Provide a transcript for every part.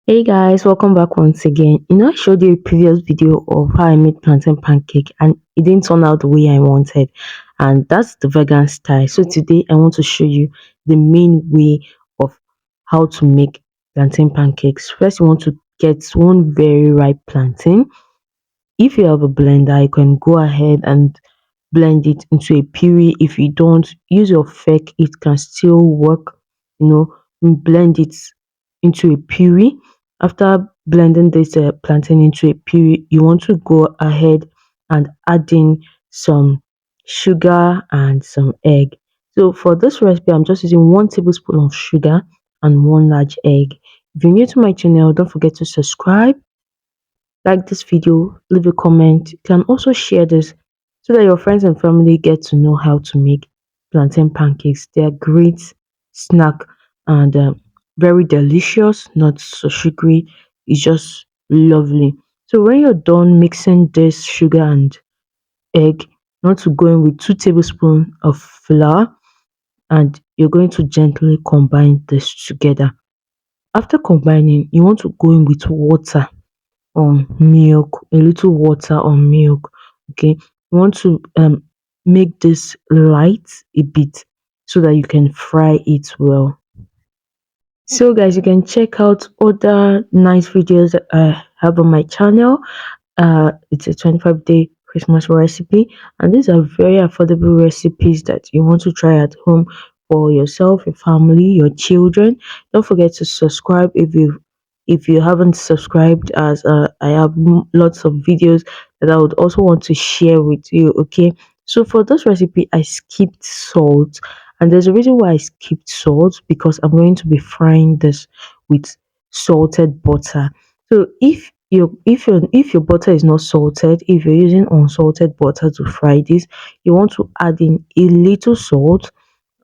Hey guys, welcome back once again. I showed you a previous video of how I made plantain pancake and it didn't turn out the way I wanted, and that's the vegan style. So today I want to show you the main way of how to make plantain pancakes. First, you want to get one very ripe plantain. If you have a blender, you can go ahead and blend it into a puree. If you don't, use your fork, it can still work. Blend it into a puree. After blending this plantain into a puree, you want to go ahead and add in some sugar and some egg. So for this recipe, I'm just using 1 tablespoon of sugar and one large egg. If you're new to my channel, don't forget to subscribe, like this video, leave a comment. You can also share this so that your friends and family get to know how to make plantain pancakes. They are great snack and very delicious, not so sugary. It's just lovely. So when you're done mixing this sugar and egg, you want to go in with 2 tablespoons of flour, and you're going to gently combine this together. After combining, you want to go in with water on milk, a little water on milk. Okay, you want to make this light a bit so that you can fry it well. So guys, you can check out other nice videos that I have on my channel. It's a 25-day Christmas recipe, and these are very affordable recipes that you want to try at home for yourself, your family, your children. Don't forget to subscribe if you haven't subscribed, as I have lots of videos that I would also want to share with you. Okay, so for this recipe I skipped salt, and there's a reason why I skipped salt, because I'm going to be frying this with salted butter. So if your butter is not salted, if you're using unsalted butter to fry this, you want to add in a little salt,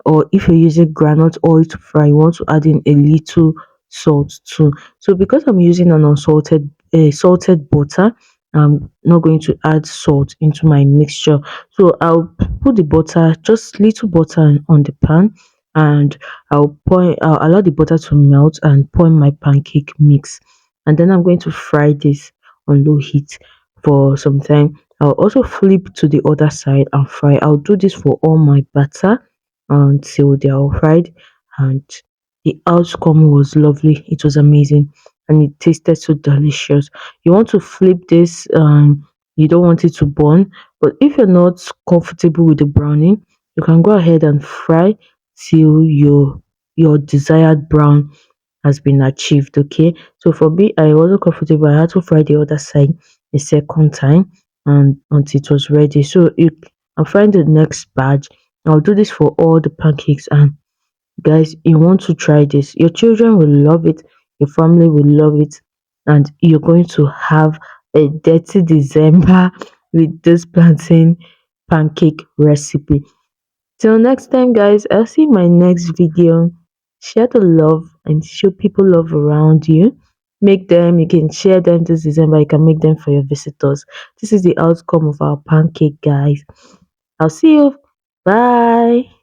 or if you're using groundnut oil to fry, you want to add in a little salt too. So because I'm using an unsalted salted butter, I'm not going to add salt into my mixture. So I'll put the butter, just little butter on the pan, and I'll allow the butter to melt and pour in my pancake mix, and then I'm going to fry this on low heat for some time. I'll also flip to the other side and fry. I'll do this for all my batter until they are all fried, and the outcome was lovely. It was amazing and it tasted so delicious. You want to flip this, you don't want it to burn, but if you're not comfortable with the browning, you can go ahead and fry till your desired brown has been achieved. Okay, so for me, I wasn't comfortable. I had to fry the other side a second time and until it was ready. So I'll find the next batch. I'll do this for all the pancakes, and guys, you want to try this. Your children will love it, your family will love it, and you're going to have a dirty December with this plantain pancake recipe. Till next time, guys, I'll see you in my next video. Share the love and show people love around you. You can share them this December, you can make them for your visitors. This is the outcome of our pancake, guys. I'll see you. Bye.